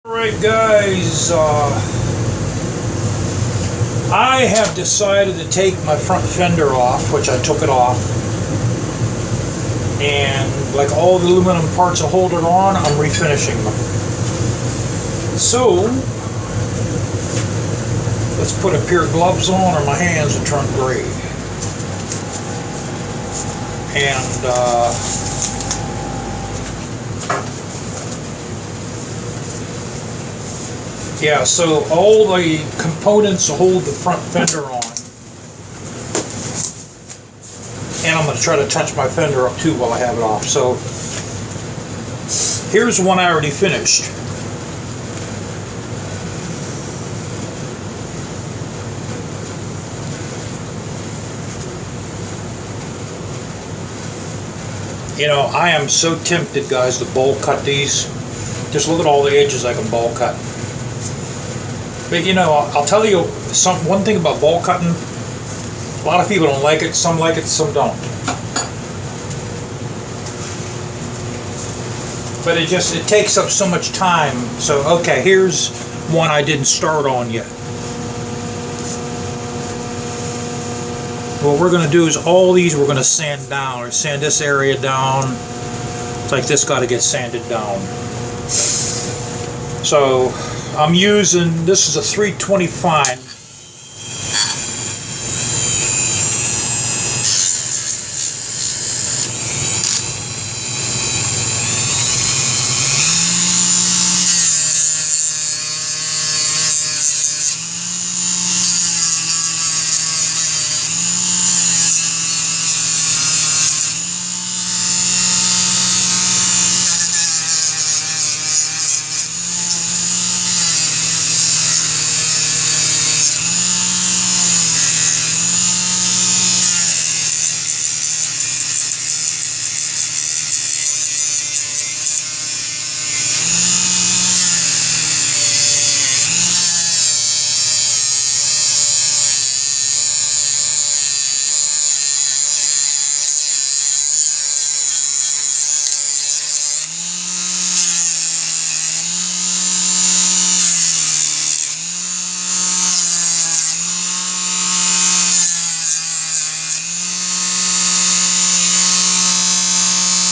Alright guys, I have decided to take my front fender off, which I took it off, and like all the aluminum parts that hold it on, I'm refinishing them. So, let's put a pair of gloves on or my hands will turn gray. And yeah, so all the components hold the front fender on. And I'm going to try to touch my fender up too while I have it off. So here's one I already finished. You know, I am so tempted, guys, to bowl cut these. Just look at all the edges I can bowl cut. But you know, I'll tell you one thing about bowl cutting. A lot of people don't like it, some don't. But it takes up so much time. So okay, here's one I didn't start on yet. What we're going to do is all these we're going to sand down, or sand this area down. It's like this got to get sanded down. So I'm using, this is a 325.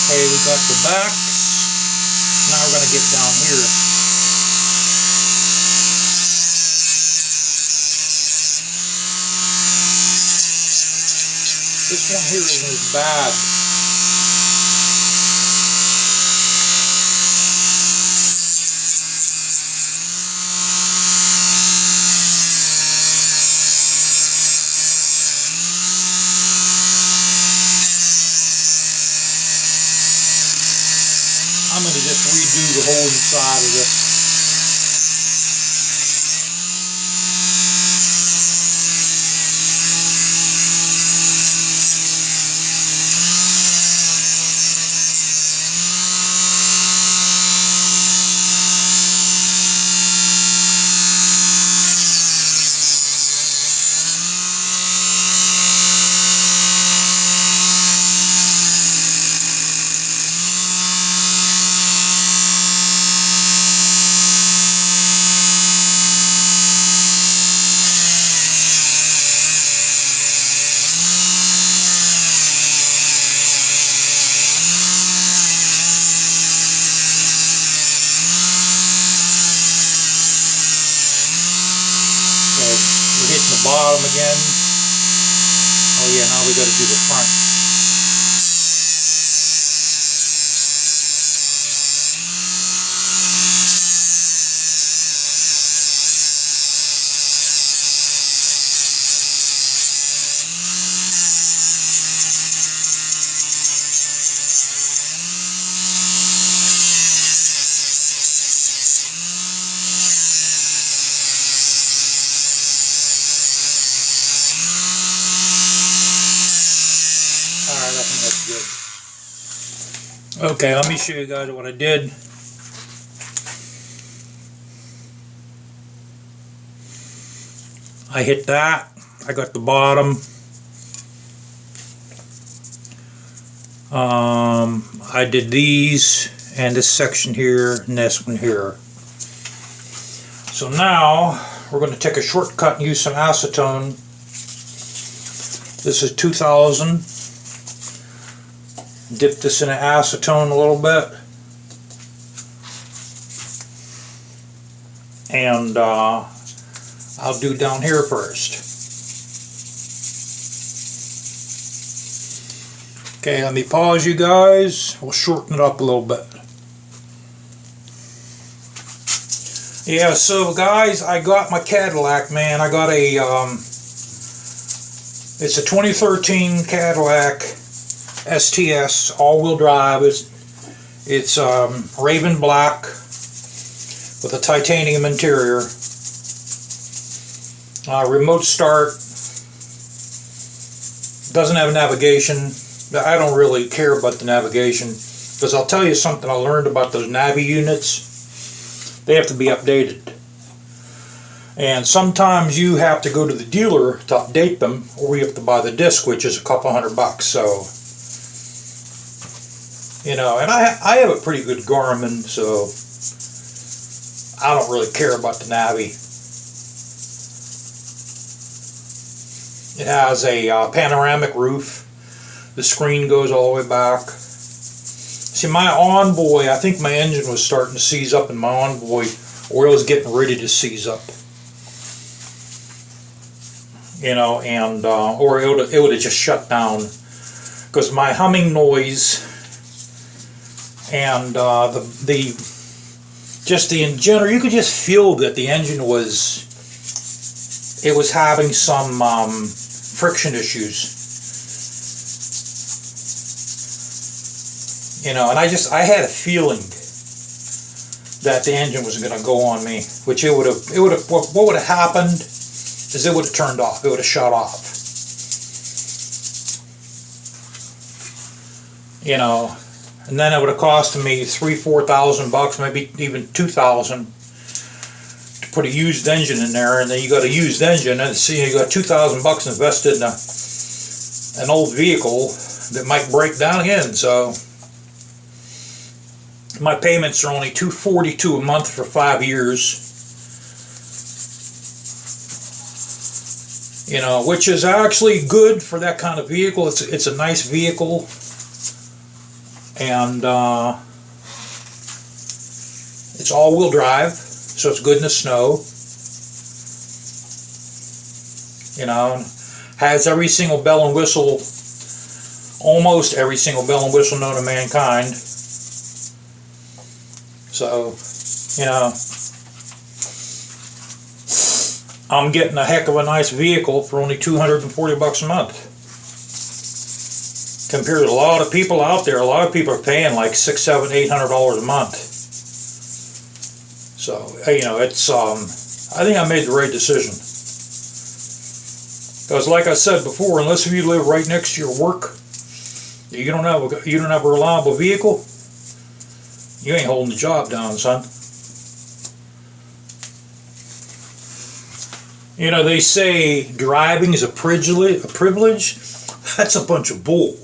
Okay, we got the backs. Now we're going to get down here. This one here isn't as bad. I'm going to just redo the whole inside of this. We're hitting the bottom again. Oh yeah, now we got to do the front. Alright, I think that's good. Okay, let me show you guys what I did. I hit that. I got the bottom. I did these and this section here and this one here. So now we're going to take a shortcut and use some acetone. This is 2000. Dip this in acetone a little bit. And I'll do down here first. Okay, let me pause you guys. We'll shorten it up a little bit. Yeah, so guys, I got my Cadillac, man. I got a, it's a 2013 Cadillac STS, all-wheel drive. It's raven black with a titanium interior. Remote start. Doesn't have navigation. I don't really care about the navigation, because I'll tell you something I learned about those Navi units. They have to be updated. And sometimes you have to go to the dealer to update them, or you have to buy the disc, which is a couple $100. So, you know, and I have a pretty good Garmin, so I don't really care about the Navi. It has a panoramic roof. The screen goes all the way back. See, my Envoy, I think my engine was starting to seize up, and my Envoy oil was getting ready to seize up. You know, and or it would have just shut down, because my humming noise and just the in general, you could just feel that the engine was having some friction issues. You know, and I had a feeling that the engine was going to go on me, which what would have happened is it would have turned off, it would have shut off. You know, and then it would have cost me $3,000-4,000, maybe even $2,000 to put a used engine in there, and then you got a used engine, and see, you got $2,000 invested in an old vehicle that might break down again. So my payments are only $242 a month for 5 years. You know, which is actually good for that kind of vehicle. It's a nice vehicle, and it's all-wheel drive, so it's good in the snow. You know, has every single bell and whistle, almost every single bell and whistle known to mankind. So, you know, I'm getting a heck of a nice vehicle for only $240 a month. Compared to a lot of people out there, a lot of people are paying like $600, $700, $800 a month. So, you know, it's I think I made the right decision. Because, like I said before, unless you live right next to your work, you don't have a reliable vehicle, you ain't holding the job down, son. You know, they say driving is a privilege. That's a bunch of bull.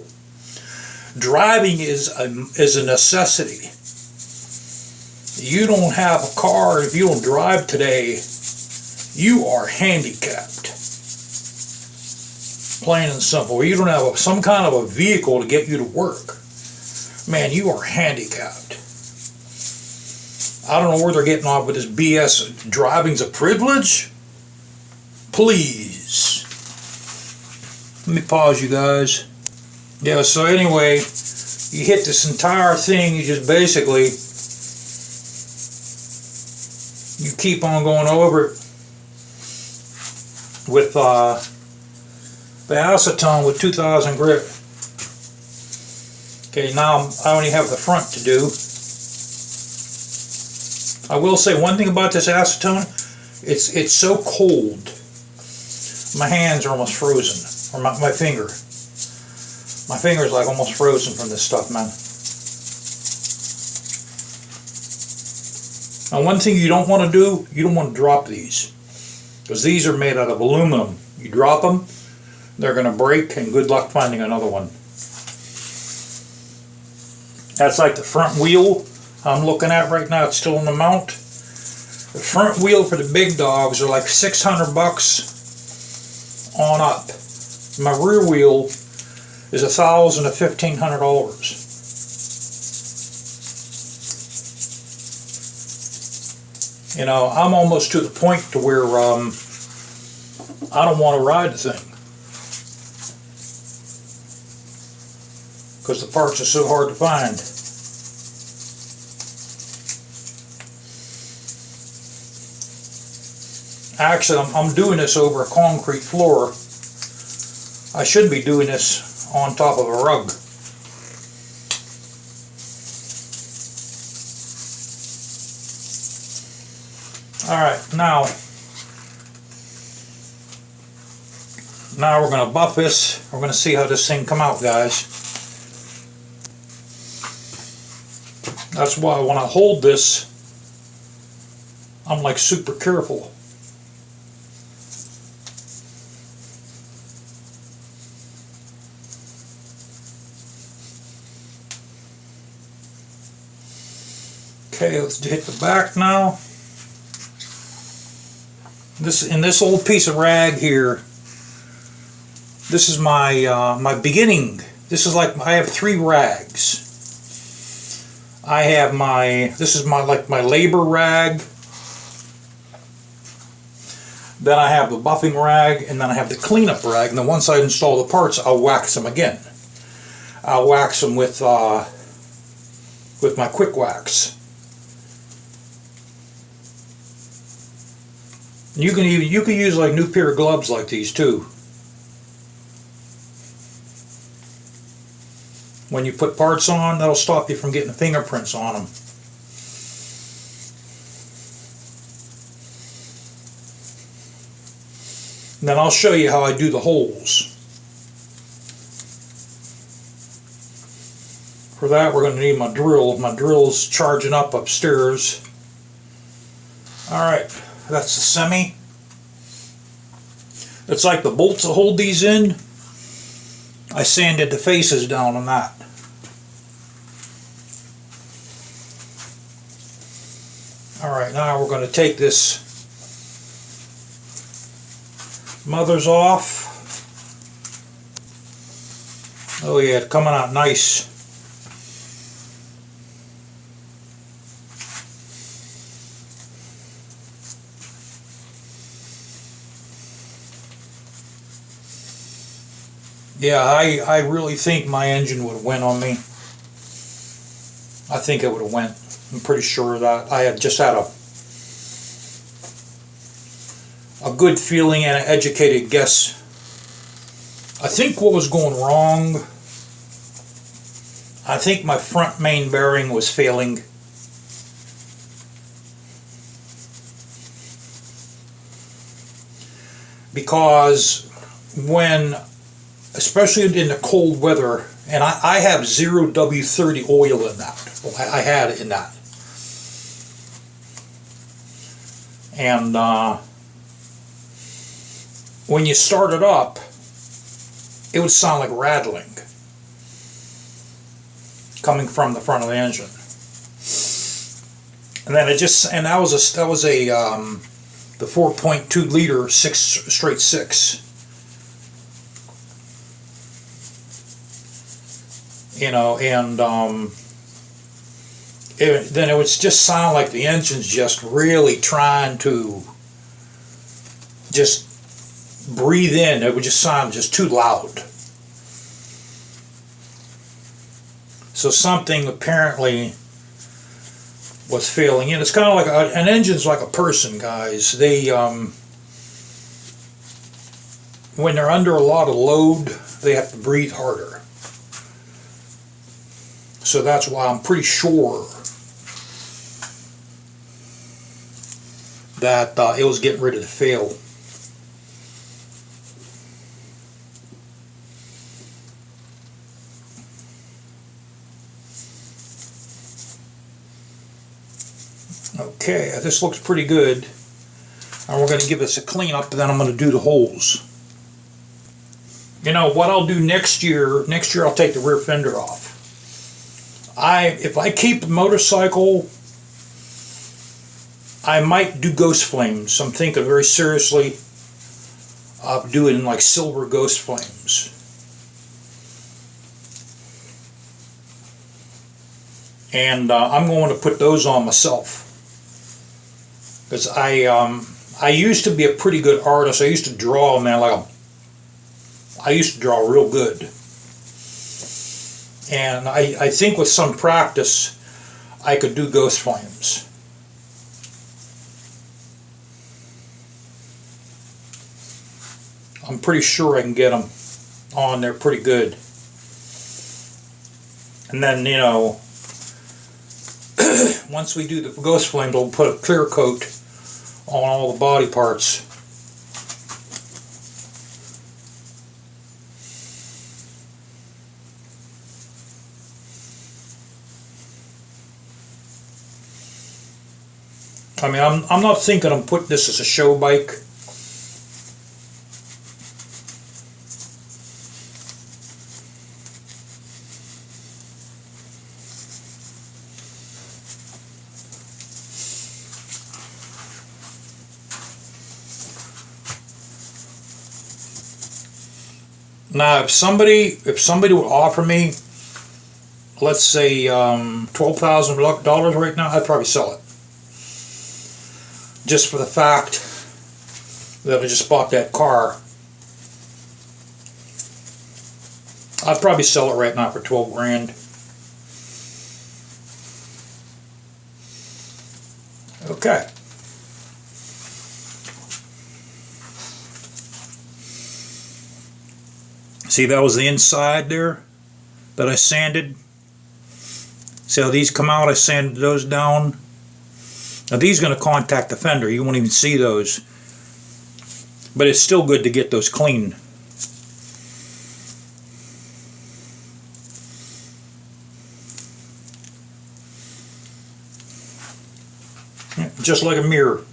Driving is a necessity. You don't have a car, if you don't drive today, you are handicapped. Plain and simple. You don't have some kind of a vehicle to get you to work, man, you are handicapped. I don't know where they're getting off with this BS. Driving's a privilege? Please. Let me pause you guys. Yeah, so anyway, you hit this entire thing, you just basically, you keep on going over it with the acetone with 2000 grit. Okay, now I only have the front to do. I will say one thing about this acetone, it's so cold. My hands are almost frozen, or my finger. My finger's like almost frozen from this stuff, man. Now one thing you don't want to do, you don't want to drop these. Because these are made out of aluminum. You drop them, they're going to break, and good luck finding another one. That's like the front wheel I'm looking at right now. It's still in the mount. The front wheel for the big dogs are like $600 on up. My rear wheel is $1,000 to $1,500. You know, I'm almost to the point to where I don't want to ride the thing because the parts are so hard to find. Actually, I'm doing this over a concrete floor. I should be doing this on top of a rug. Alright, now we're going to buff this. We're going to see how this thing come out, guys. That's why when I hold this, I'm like super careful. Okay, let's hit the back now. This old piece of rag here, this is my my beginning. This is like, I have 3 rags. I have this is my labor rag. Then I have the buffing rag, and then I have the cleanup rag. And then once I install the parts, I'll wax them again. I'll wax them with my quick wax. You can use like new pair of gloves like these too. When you put parts on, that'll stop you from getting fingerprints on them. And then I'll show you how I do the holes. For that, we're going to need my drill. My drill's charging up upstairs. Alright, that's the semi. It's like the bolts that hold these in. I sanded the faces down on that. Alright, now we're going to take this mothers off. Oh yeah, it's coming out nice. Yeah, I really think my engine would have went on me. I think it would have went. I'm pretty sure of that. I had just had a good feeling and an educated guess. I think what was going wrong, I think my front main bearing was failing. Because when, especially in the cold weather, and I have 0 W30 oil in that. Well, I had it in that. And when you start it up, it would sound like rattling coming from the front of the engine. And then that was the 4.2 liter straight six. You know, and then it would just sound like the engine's just really trying to just breathe in. It would just sound just too loud. So something apparently was failing. You know, it's kind of like an engine's like a person, guys. They when they're under a lot of load, they have to breathe harder. So that's why I'm pretty sure that it was getting ready to fail. Okay, this looks pretty good. And we're going to give this a clean up, and then I'm going to do the holes. You know, what I'll do next year I'll take the rear fender off. If I keep the motorcycle I might do ghost flames. I'm thinking very seriously of doing like silver ghost flames. And I'm going to put those on myself, because I used to be a pretty good artist. I used to draw, man, I used to draw real good. And I think with some practice I could do ghost flames. I'm pretty sure I can get them on there pretty good. And then, you know, once we do the ghost flames, we'll put a clear coat on all the body parts. I mean, I'm not thinking I'm putting this as a show bike. Now, if somebody would offer me, let's say $12,000 right now, I'd probably sell it. Just for the fact that I just bought that car, I'd probably sell it right now for 12 grand. Okay. See, that was the inside there that I sanded. See how these come out? I sanded those down. Now these are going to contact the fender. You won't even see those. But it's still good to get those clean. Just like a mirror.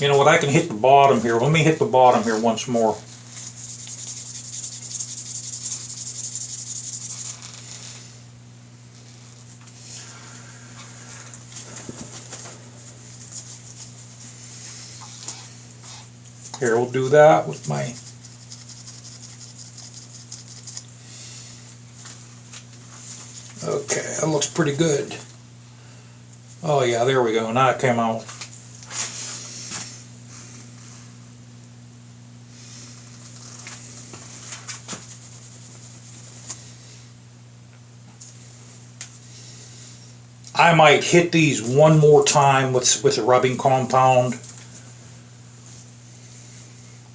You know what? I can hit the bottom here. Let me hit the bottom here once more. Here, we'll do that with my... Okay, that looks pretty good. Oh yeah, there we go. Now it came out. I might hit these one more time with the rubbing compound.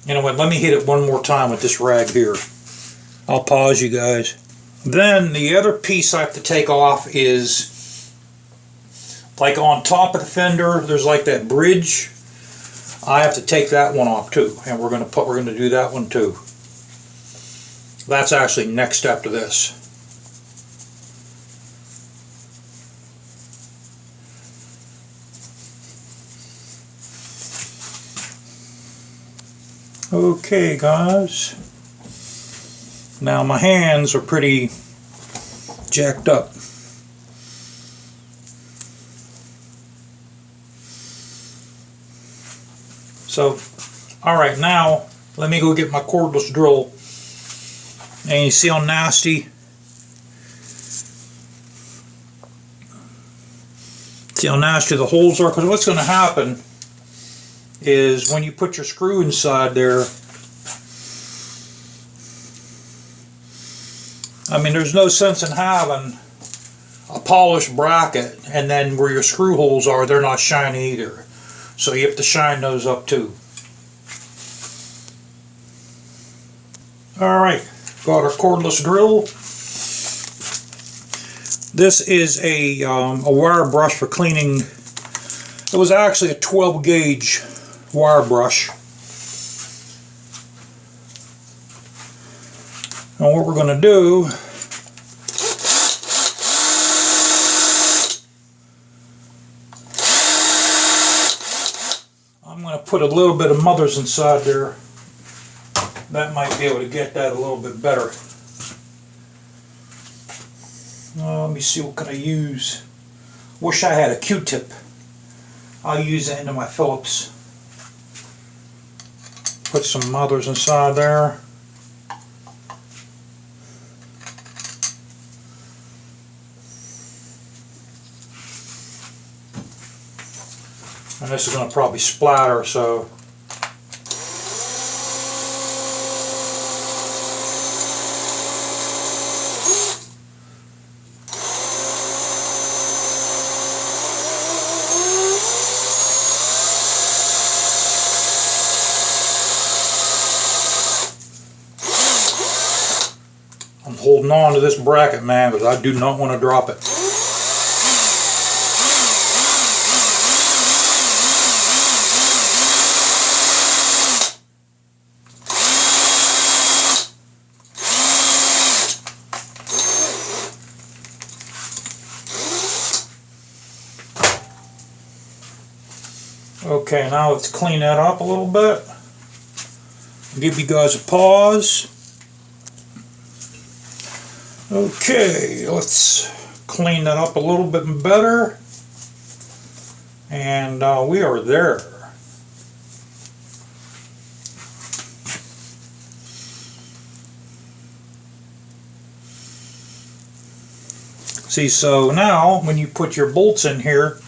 You know what, let me hit it one more time with this rag here. I'll pause you guys. Then the other piece I have to take off is, like on top of the fender, there's like that bridge. I have to take that one off too, and we're gonna do that one too. That's actually next step to this. Okay guys, now my hands are pretty jacked up. So, alright, now let me go get my cordless drill. And you see how nasty? See how nasty the holes are? Because what's going to happen is when you put your screw inside there, I mean, there's no sense in having a polished bracket and then where your screw holes are, they're not shiny either. So you have to shine those up too. Alright, got our cordless drill. This is a wire brush for cleaning. It was actually a 12 gauge wire brush. And what we're going to do, I'm going to put a little bit of mothers inside there. That might be able to get that a little bit better. Let me see, what can I use? Wish I had a Q-tip. I'll use that into my Phillips. Put some mothers inside there. And this is going to probably splatter, so I'm holding on to this bracket, man, because I do not want to drop it. Okay, now let's clean that up a little bit. Give you guys a pause. Okay, let's clean that up a little bit better. And we are there. See, so now when you put your bolts in here,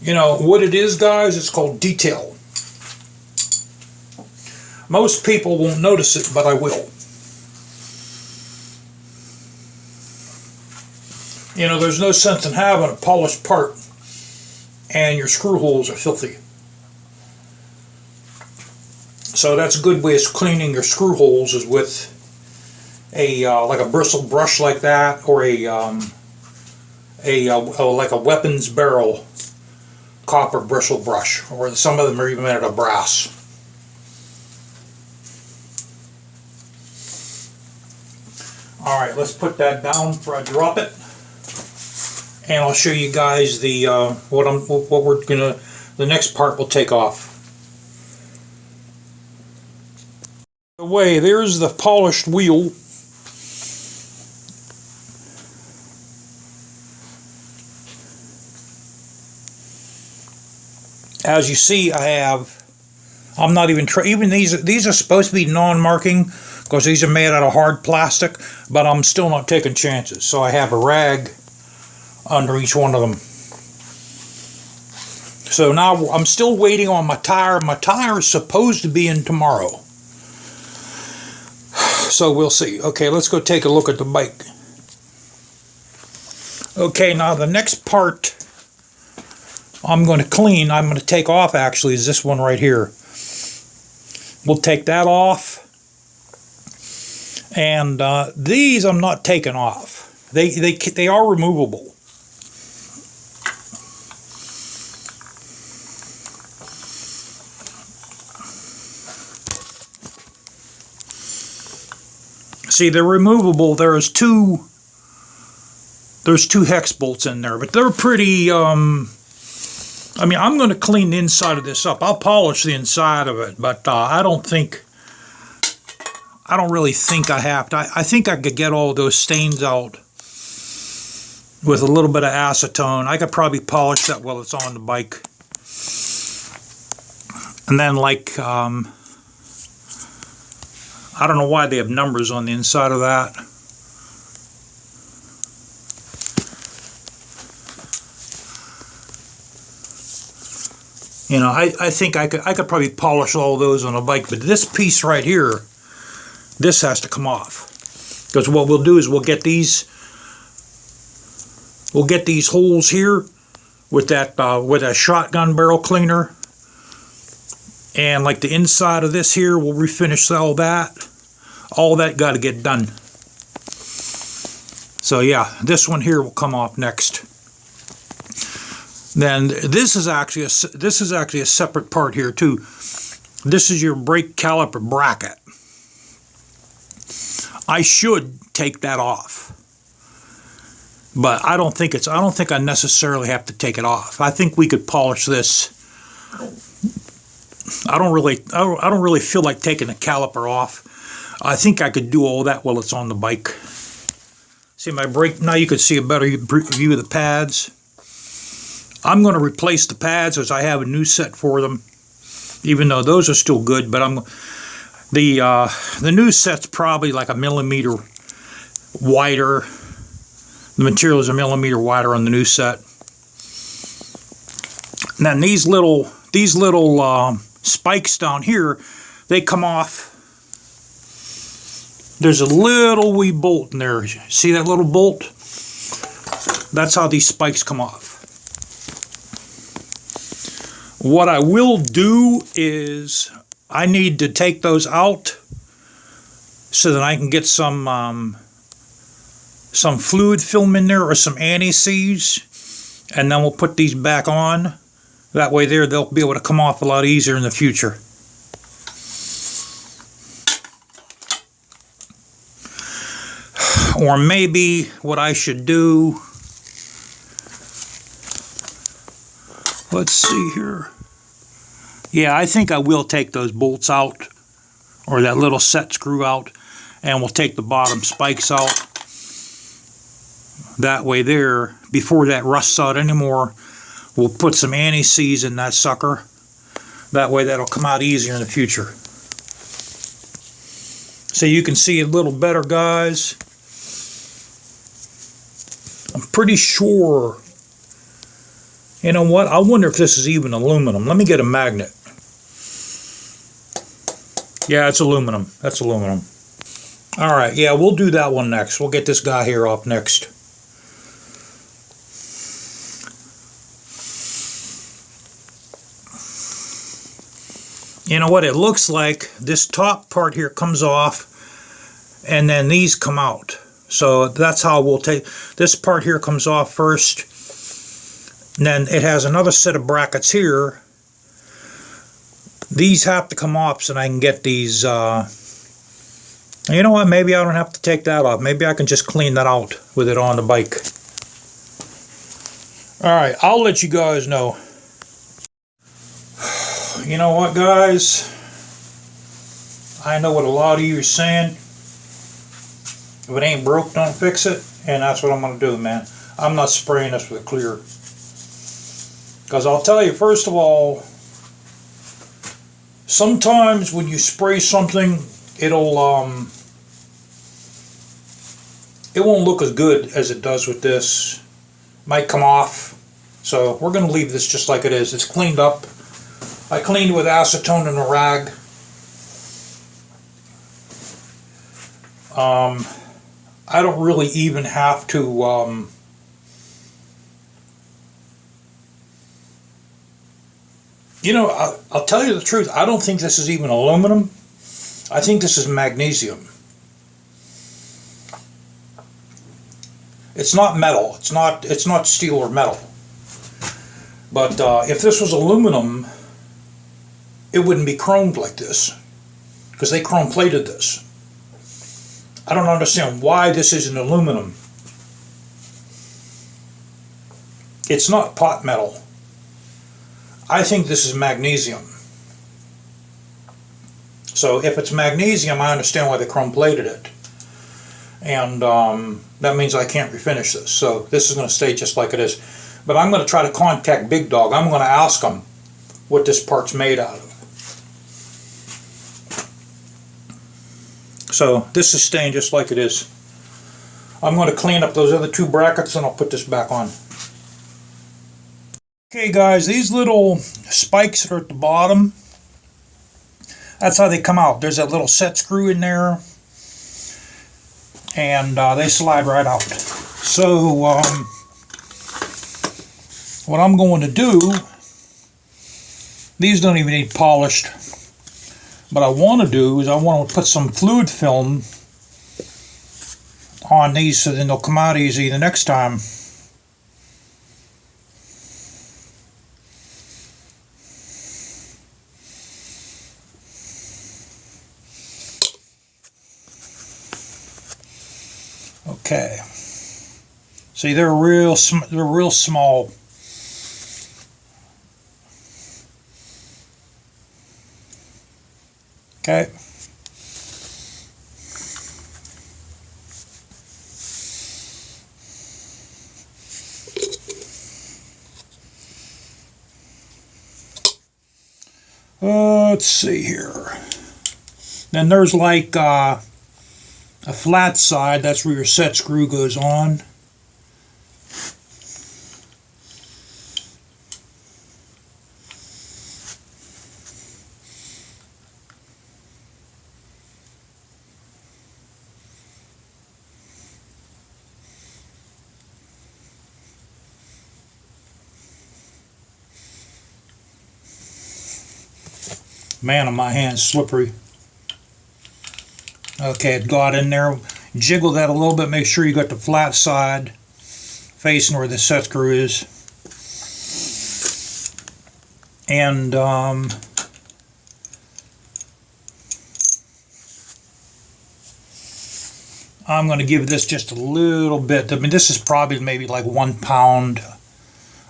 you know what it is, guys? It's called detail. Most people won't notice it, but I will. You know, there's no sense in having a polished part and your screw holes are filthy. So that's a good way of cleaning your screw holes, is with a like a bristle brush like that, or like a weapons barrel copper bristle brush, or some of them are even made out of brass. Alright, let's put that down before I drop it, and I'll show you guys the the next part we'll take off. Away, there's the polished wheel. As you see, I'm not even even these are supposed to be non-marking because these are made out of hard plastic, but I'm still not taking chances. So I have a rag under each one of them. So now I'm still waiting on my tire. My tire is supposed to be in tomorrow. So we'll see. Okay, let's go take a look at the bike. Okay, now the next part I'm going to take off, actually, is this one right here. We'll take that off. And these I'm not taking off. They are removable. See, they're removable. There's two hex bolts in there, but they're pretty I mean, I'm going to clean the inside of this up. I'll polish the inside of it, but I don't really think I have to. I think I could get all those stains out with a little bit of acetone. I could probably polish that while it's on the bike. And then, like, I don't know why they have numbers on the inside of that. You know, I think I could probably polish all those on a bike, but this piece right here, this has to come off. Because what we'll do is we'll get these holes here with a shotgun barrel cleaner, and like the inside of this here, we'll refinish all that. All that got to get done. So yeah, this one here will come off next. Then this is actually a separate part here too. This is your brake caliper bracket. I should take that off, but I don't think I necessarily have to take it off. I think we could polish this I don't really feel like taking the caliper off. I think I could do all that while it's on the bike. See my brake, now you can see a better view of the pads. I'm going to replace the pads as I have a new set for them, even though those are still good, but the new set's probably like a millimeter wider. The material is a millimeter wider on the new set. And then these little spikes down here, they come off. There's a little wee bolt in there. See that little bolt? That's how these spikes come off. What I will do is I need to take those out so that I can get some fluid film in there or some anti-seize, and then we'll put these back on. That way they'll be able to come off a lot easier in the future. Or maybe what I should do, let's see here. Yeah, I think I will take those bolts out, or that little set screw out, and we'll take the bottom spikes out. That way there, before that rusts out anymore, we'll put some anti-seize in that sucker. That way that'll come out easier in the future. So you can see a little better, guys. I'm pretty sure, you know what, I wonder if this is even aluminum. Let me get a magnet. Yeah, it's aluminum. That's aluminum. Alright, yeah, we'll do that one next. We'll get this guy here up next. You know what, it looks like this top part here comes off and then these come out. So that's how we'll take, this part here comes off first, and then it has another set of brackets here. These have to come off so I can get these, you know what, maybe I don't have to take that off. Maybe I can just clean that out with it on the bike. Alright, I'll let you guys know. You know what, guys? I know what a lot of you are saying. If it ain't broke, don't fix it. And that's what I'm going to do, man. I'm not spraying this with clear. Because I'll tell you, first of all, sometimes when you spray something, it won't look as good as it does with this. Might come off. So we're going to leave this just like it is. It's cleaned up. I cleaned with acetone and a rag. I don't really even have to you know, I'll tell you the truth, I don't think this is even aluminum. I think this is magnesium. It's not metal. It's not steel or metal. But if this was aluminum, it wouldn't be chromed like this, because they chrome plated this. I don't understand why this isn't aluminum. It's not pot metal. I think this is magnesium. So if it's magnesium, I understand why they chrome plated it. And that means I can't refinish this. So this is going to stay just like it is. But I'm going to try to contact Big Dog. I'm going to ask him what this part's made out of. So this is staying just like it is. I'm going to clean up those other two brackets and I'll put this back on. Okay guys, these little spikes that are at the bottom, that's how they come out. There's that little set screw in there, and they slide right out. So what I'm going to do, these don't even need polished. What I want to do is I want to put some fluid film on these so then they'll come out easy the next time. Okay. See, they're real small. Okay. Let's see here. Then there's like a flat side. That's where your set screw goes on. Man, my hand's slippery. Okay, it got in there. Jiggle that a little bit. Make sure you got the flat side facing where the set screw is. And I'm going to give this just a little bit. I mean, this is probably maybe like 1 pound.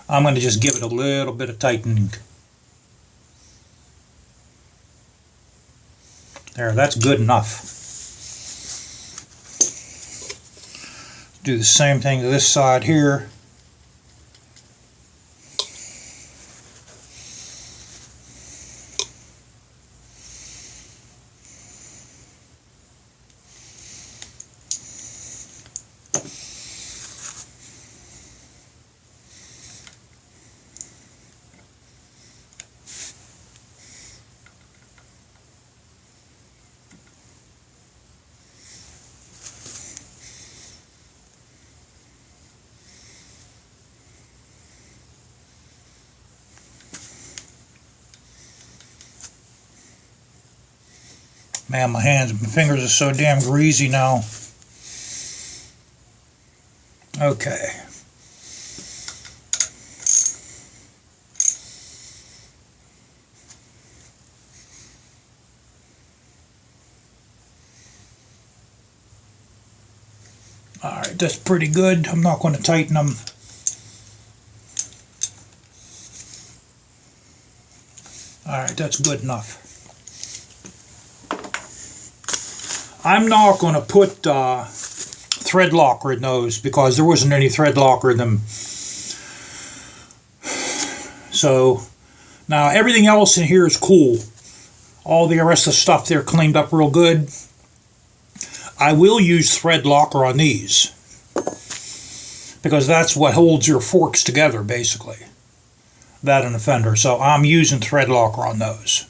I'm going to just give it a little bit of tightening. There, that's good enough. Do the same thing to this side here. Man, my fingers are so damn greasy now. Okay. Alright, that's pretty good. I'm not going to tighten them. Alright, that's good enough. I'm not going to put thread locker in those because there wasn't any thread locker in them. So now everything else in here is cool. All the rest of the stuff there cleaned up real good. I will use thread locker on these because that's what holds your forks together basically. That and the Fender. So I'm using thread locker on those.